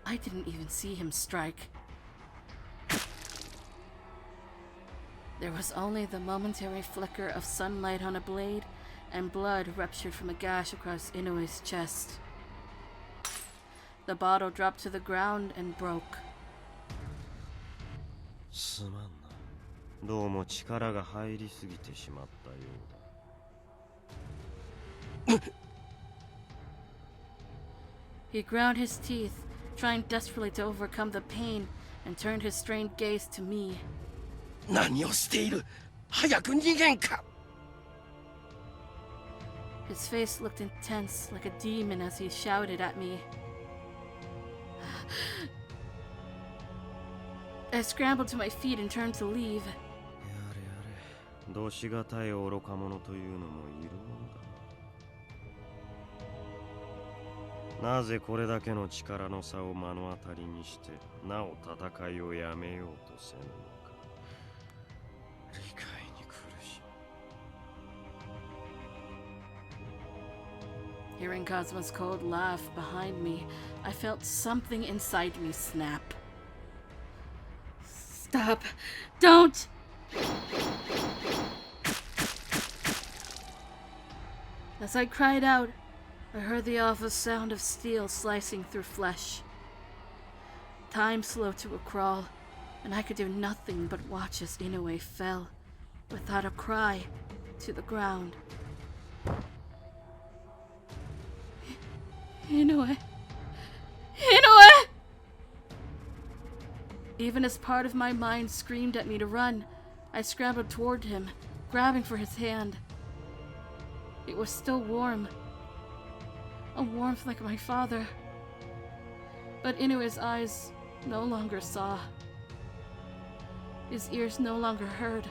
I didn't even see him strike. There was only the momentary flicker of sunlight on a blade, and blood ruptured from a gash across Inoue's chest. The bottle dropped to the ground and broke. すまんな。どうも力が入りすぎてしまったようだ。He ground his teeth, trying desperately to overcome the pain, and turned his strained gaze to me. 何をしている？早く逃げんか！ His face looked intense, like a demon, as he shouted at me. I scrambled to my feet and turned to leave. やれやれ、どしがたい愚か者というのもいるもんだ。なぜこれだけの力の差を目の当たりにして、なお戦いをやめようとせぬのか。理解に苦しい。Hearing Cosmo's cold laugh behind me, I felt something inside me snap. Stop! Don't! As I cried out, I heard the awful sound of steel slicing through flesh. Time slowed to a crawl, and I could do nothing but watch as Inoue fell, without a cry, to the ground. Inoue! Inoue! Even as part of my mind screamed at me to run, I scrambled toward him, grabbing for his hand. It was still warm. A warmth like my father. But Inoue's eyes no longer saw. His ears no longer heard.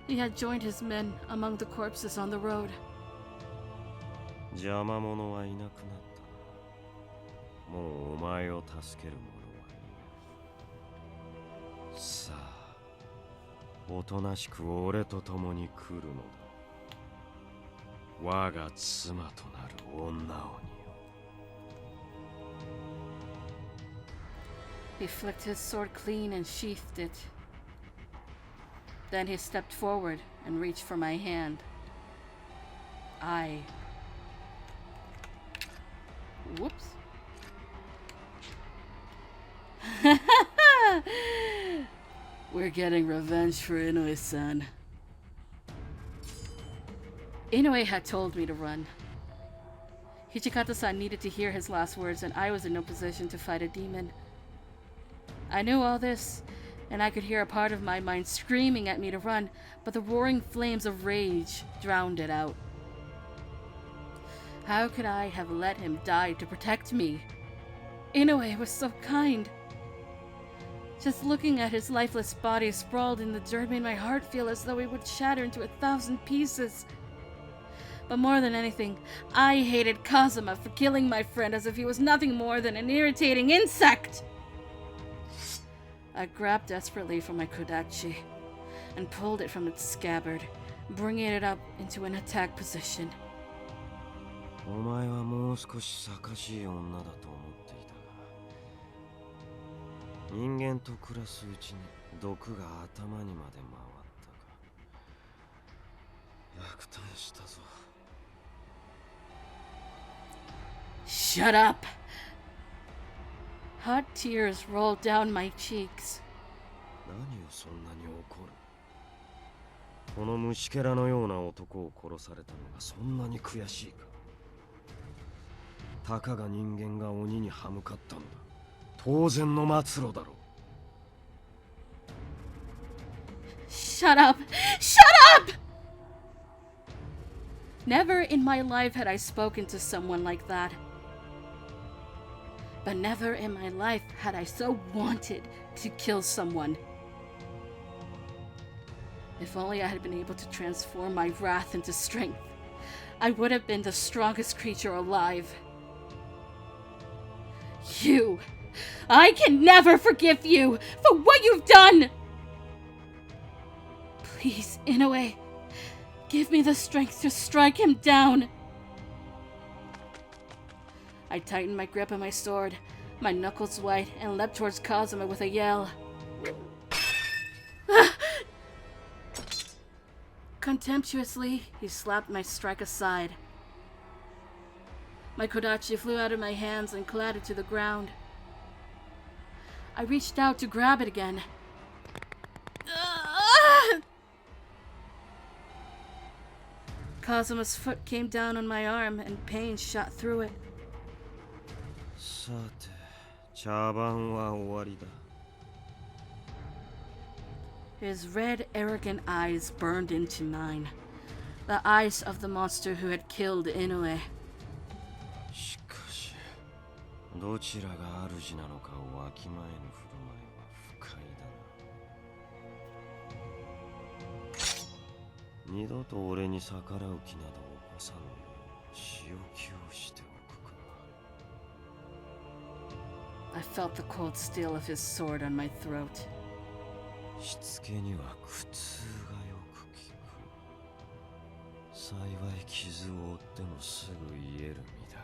He had joined his men among the corpses on the road. 邪魔者はいなくなった。もうお前を助ける者はいない。さあ、おとなしく俺と共に来るのだ。我が妻となる女鬼よ。He flicked his sword clean and sheathed it. Then he stepped forward and reached for my hand. Whoops. We're getting revenge for Inoue-san. Inoue had told me to run. Hijikata-san needed to hear his last words, and I was in no position to fight a demon. I knew all this, and I could hear a part of my mind screaming at me to run, but the roaring flames of rage drowned it out. How could I have let him die to protect me? Inoue was so kind. Just looking at his lifeless body sprawled in the dirt made my heart feel as though it would shatter into 1,000 pieces. But more than anything, I hated Kazuma for killing my friend as if he was nothing more than an irritating insect. I grabbed desperately for my kodachi and pulled it from its scabbard, bringing it up into an attack position. お前はもう少し賢しい女だと思っていたが、人間と暮らすうちに毒が頭にまで回ったか。落胆したぞ。Shut up! Hot tears rolled down my cheeks. 何をそんなに怒る？この虫けらのような男を殺されたのがそんなに悔しいか？たかが人間が鬼に歯向かったのだ。当然の末路だろう。Shut up! Shut up! Never in my life had I spoken to someone like that. But never in my life had I so wanted to kill someone. If only I had been able to transform my wrath into strength, I would have been the strongest creature alive. You! I can never forgive you for what you've done! Please, Inoue, give me the strength to strike him down. I I tightened my grip on my sword, my knuckles white, and leapt towards Kazuma with a yell. Contemptuously, he slapped my strike aside. My kodachi flew out of my hands and clattered to the ground. I reached out to grab it again. Kazuma's foot came down on my arm and pain shot through it. さて、茶番は終わりだ。His red, arrogant eyes burned into mine. The eyes of the monster who had killed Inoue. しかし、どちらが主なのかをわきまえぬ振る舞いは不快だな。二度と俺に逆らう気など起こさぬよう仕置きをしておくか。I felt the cold steel of his sword on my throat. しつけには苦痛がよく効く。幸い傷を負ってもすぐ癒える身だか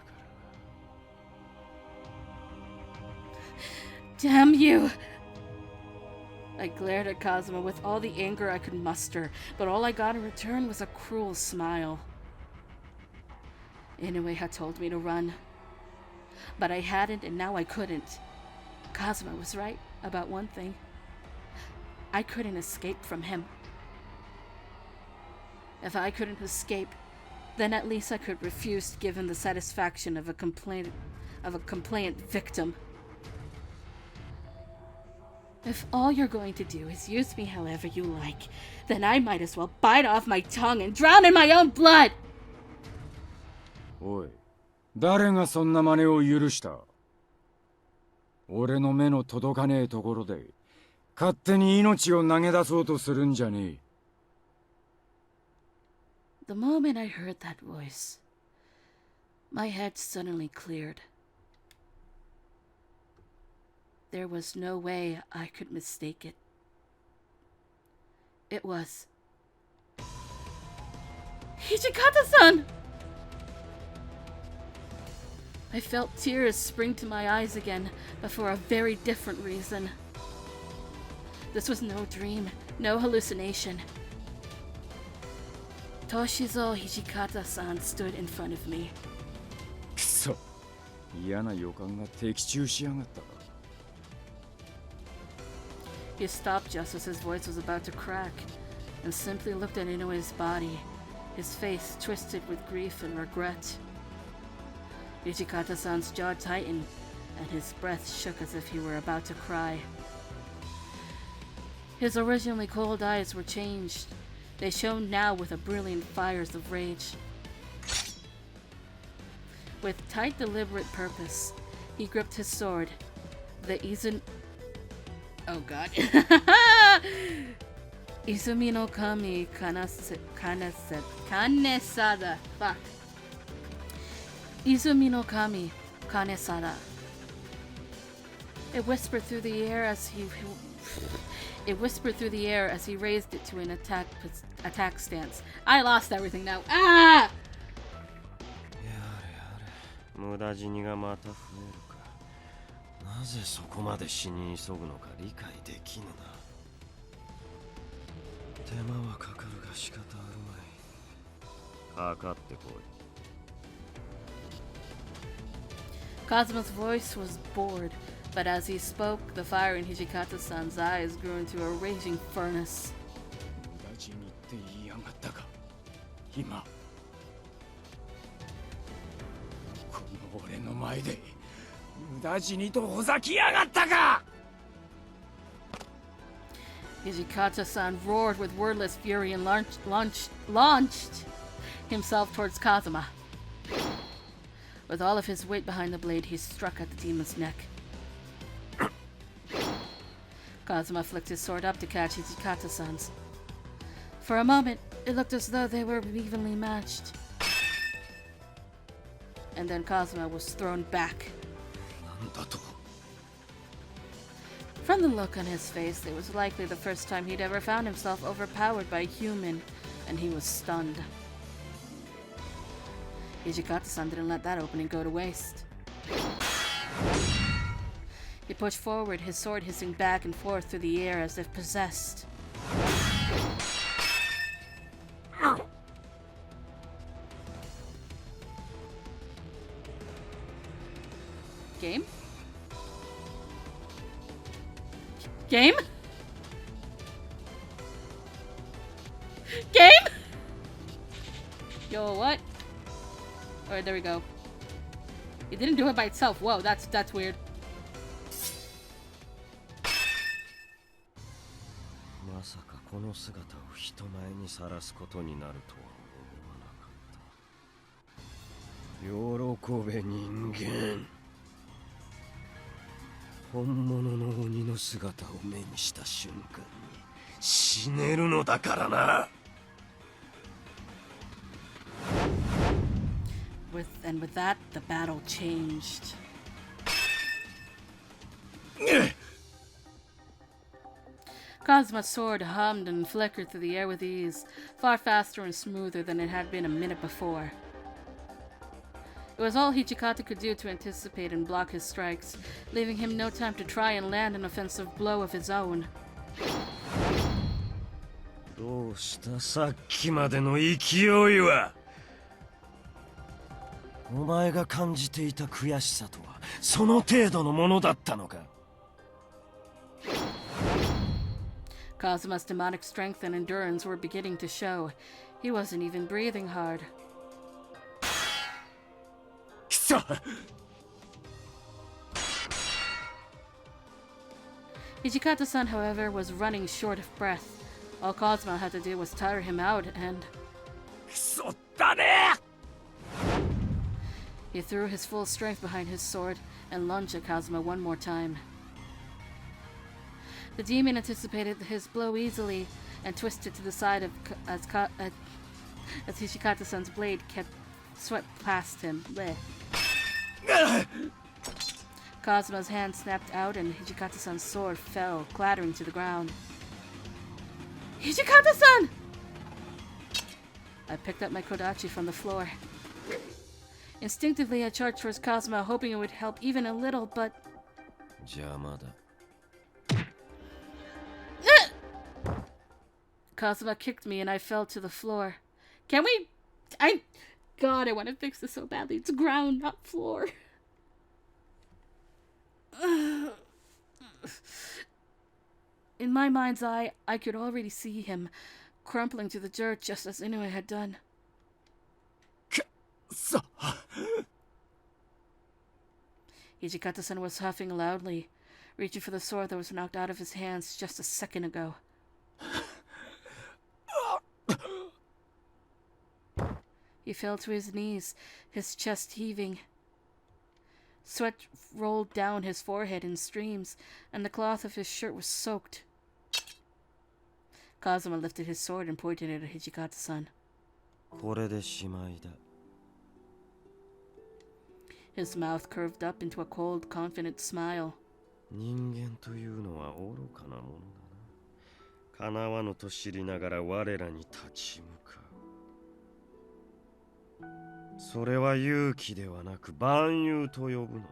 らな。 Damn you! I glared at Kazuma with all the anger I could muster, but all I got in return was a cruel smile. Inoue had told me to run, but I hadn't and now I couldn't. Kazuma was right about one thing. I couldn't escape from him. If I couldn't escape, then at least I could refuse to give him the satisfaction of a complaint victim. If all you're going to do is use me however you like, then I might as well bite off my tongue and drown in my own blood! おい、誰がそんな真似を許した？俺の目の届かねえところで勝手に命を投げ出そうとするんじゃねえ。The moment I heard that voice, my head suddenly cleared. There was no way I could mistake it. It was Hijikata-san! I felt tears spring to my eyes again, but for a very different reason. This was no dream, no hallucination. Toshizo Hijikata-san stood in front of me. くそ、嫌な予感が的中しやがった。He stopped just as his voice was about to crack, and simply looked at Inoue's body, his face twisted with grief and regret. Hijikata-san's jaw tightened, and his breath shook as if he were about to cry. His originally cold eyes were changed. They shone now with a brilliant fires of rage. With tight, deliberate purpose, he gripped his sword, the Oh god. Izumi no Kami Kanesada. Fuck. Izumi no Kami Kanesada. It whispered through the air as he raised it to an attack stance. I lost everything now. Ah! 無駄死にがまた増えるか。なぜそこまで死に急ぐのか理解できぬな。手間はかかるが仕方あるまい。かかってこい。Kazuma's voice was bored, but as he spoke, the fire in Hijikata-san's eyes grew into a raging furnace. 無駄死にって言いやがったか。今。この俺の前で無駄死にとほざきやがったか。 Hijikata-san roared with wordless fury and launched himself towards Kazuma. With all of his weight behind the blade, he struck at the demon's neck. Kazuma flicked his sword up to catch Hijikata-san's. For a moment, it looked as though they were evenly matched. And then Kazuma was thrown back. From the look on his face, it was likely the first time he'd ever found himself overpowered by a human, and he was stunned. Hijikata-san didn't let that opening go to waste. He pushed forward, his sword hissing back and forth through the air as if possessed. Game? Game? Game? Yo, what? Alright, there we go. It didn't do it by itself. Whoa, that's weird. まさかこの姿を人前にさらすことになるとは思わなかった。喜べ人間。本物の鬼の姿を目にした瞬間に死ねるのだからな。With that, the battle changed. Kazuma's sword hummed and flickered through the air with ease, far faster and smoother than it had been a minute before. It was all Hijikata could do to anticipate and block his strikes, leaving him no time to try and land an offensive blow of his own. どうしたさっきまでの勢いは。お前が感じていた悔しさとはその程度のものだったのか。Kazuma's demonic strength and endurance were beginning to show. He wasn't even breathing hard. くそ。Hijikata-san, however, was running short of breath. All Kazuma had to do was tire him out, and くそだね。 he threw his full strength behind his sword and lunged at Kazuma one more time. The demon anticipated his blow easily and twisted to the side as Hijikata-san's blade kept swept past him. Bleh. Kazuma's hand snapped out and Hijikata-san's sword fell, clattering to the ground. Hijikata-san! I picked up my kodachi from the floor. Instinctively, I charged towards Kazuma, hoping it would help even a little, but... 邪魔だ。 Kazuma kicked me and I fell to the floor. Can we... God, I want to fix this so badly. It's ground, not floor. In my mind's eye, I could already see him, crumpling to the dirt just as Inoue had done. Hijikata-san was huffing loudly, reaching for the sword that was knocked out of his hands just a second ago. He fell to his knees, his chest heaving. Sweat rolled down his forehead in streams, and the cloth of his shirt was soaked. Kazuma lifted his sword and pointed it at Hijikata-san. これでしまいだ。 His mouth curved up into a cold, confident smile. 人間というのは愚かなものだな。叶わぬと知りながら我らに立ち向かう。それは勇気ではなく蛮勇と呼ぶのだ。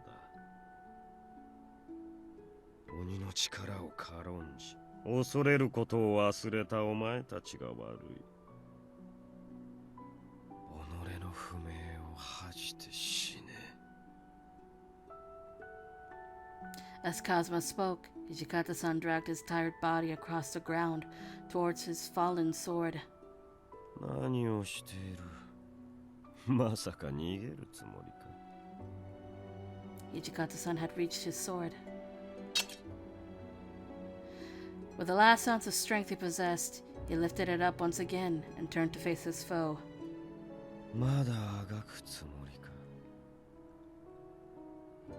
鬼の力を軽んじ、恐れることを忘れたお前たちが悪い。己の不明を恥じて死ね。 As Kazuma spoke, Hijikata-san dragged his tired body across the ground towards his fallen sword. 何をしている。まさか逃げるつもりか。 Hijikata-san had reached his sword. With the last ounce of strength he possessed, he lifted it up once again and turned to face his foe. まだあがくつもりか。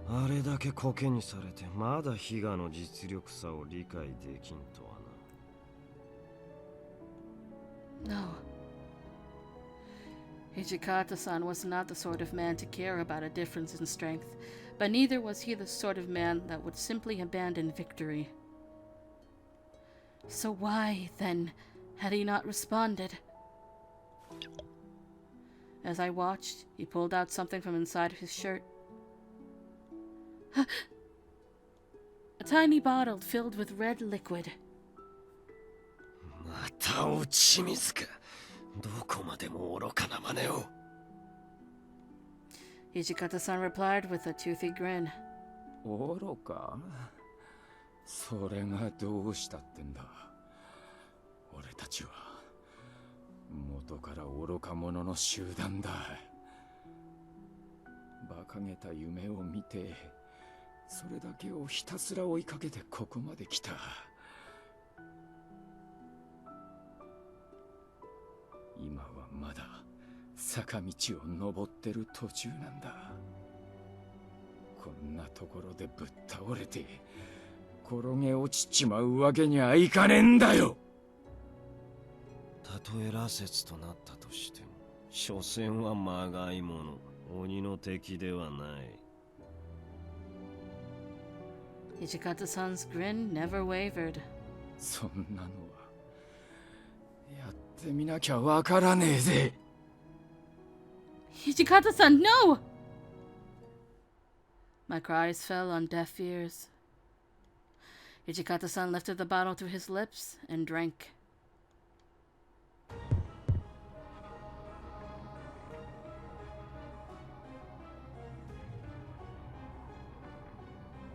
あれだけコケにされてまだ比嘉の実力差を理解できんとはな。 No. Hijikata-san was not the sort of man to care about a difference in strength, but neither was he the sort of man that would simply abandon victory. So why, then, had he not responded? As I watched, he pulled out something from inside of his shirt. A tiny bottle filled with red liquid. また落ち水か。どこまでも愚かな真似を。Hijikata-san replied with a toothy grin. 愚か？それがどうしたってんだ。俺たちは元から愚か者の集団だ。馬鹿げた夢を見て、それだけをひたすら追いかけてここまで来た。今はまだ坂道を登ってる途中なんだ。こんなところでぶっ倒れて転げ落ちちまうわけにはいかねえんだよ。たとえ羅刹となったとしても、所詮はまがいもの、鬼の敵ではない。Hijikata-san's grin never wavered. そんなのはやってみなきゃわからねえぜ。Hijikata-san, no! My cries fell on deaf ears. Hijikata-san lifted the bottle to his lips and drank.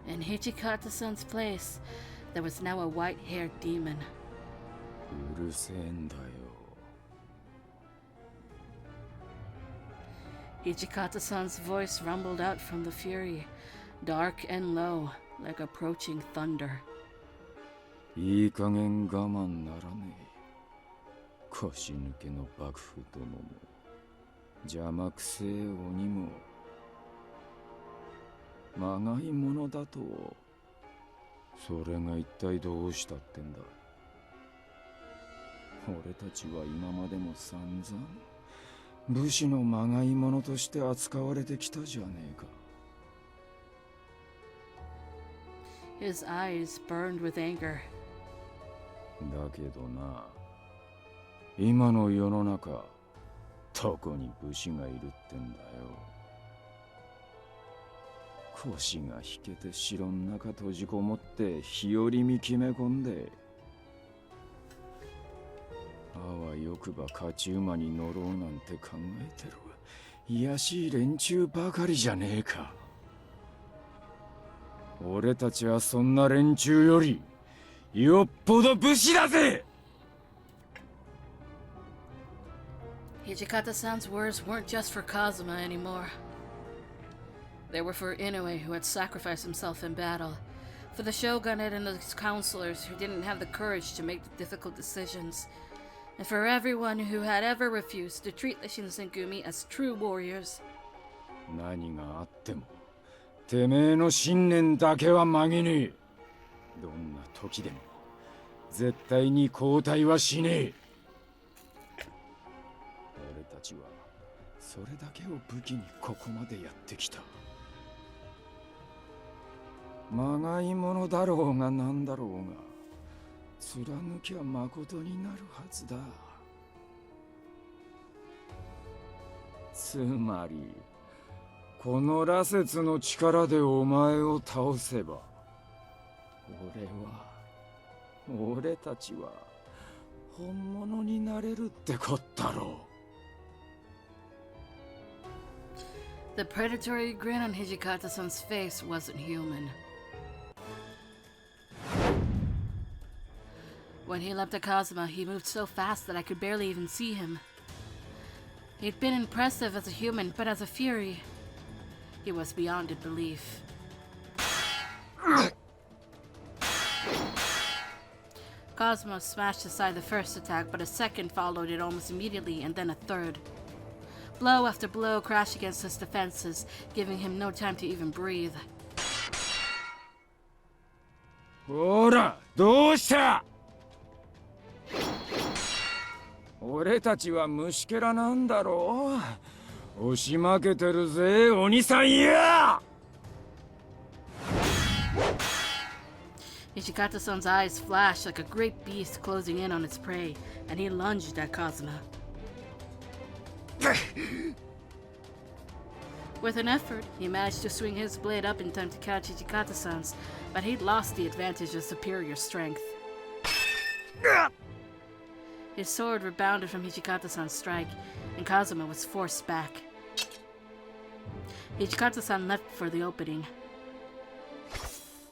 In Hijikata-san's place, there was now a white-haired demon. うるせえんだよ。Hijikata-san's voice rumbled out from the fury, dark and low, like approaching thunder. いい加減我慢ならねえ。腰抜けの幕府殿も邪魔くせえ鬼もまがいものだと。それが一体どうしたってんだ。俺たちは今までも散々武士のまがいものとして扱われてきたじゃねえか。His eyes burned with anger. だけどな、今の世の中どこに武士がいるってんだよ。腰が引けて城の中閉じこもって日和見決め込んで、あわよくば勝ち馬に乗ろうなんて考えてる卑やしい連中ばかりじゃねえか。俺たちはそんな連中よりよっぽど武士だぜ。Hijikata-san's words weren't just for Kazuma anymore. They were for Inoue, who had sacrificed himself in battle, for the shogunate and his counselors who didn't have the courage to make the difficult decisions, and for everyone who had ever refused to treat the Shinsengumi as true warriors. 何があってもてめえの信念だけは曲げねえ。どんな時でも絶対に後退はしねえ。俺たちはそれだけを武器にここまでやってきた。まがいものだろうがなんだろうが貫きゃまことになるはずだ。つまりこの羅刹の力でお前を倒せば、俺たちは本物になれるってこったろう。 The predatory grin on Hijikata-san's face wasn't human. When he leapt at Kazuma, he moved so fast that I could barely even see him. He'd been impressive as a human, but as a fury, he was beyond belief. Kazuma smashed aside the first attack, but a second followed it almost immediately, and then a third. Blow after blow crashed against his defenses, giving him no time to even breathe. ほら、どうした？俺たちは虫けらなんだろう。押し負けてるぜ、鬼さんや！ Hijikata-san's eyes flashed like a great beast closing in on its prey, and he lunged at Kazuma. With an effort, he managed to swing his blade up in time to catch Hijikata-san's, but he'd lost the advantage of superior strength. His sword rebounded from Hijikata-san's strike, and Kazuma was forced back. Hijikata-san leapt for the opening.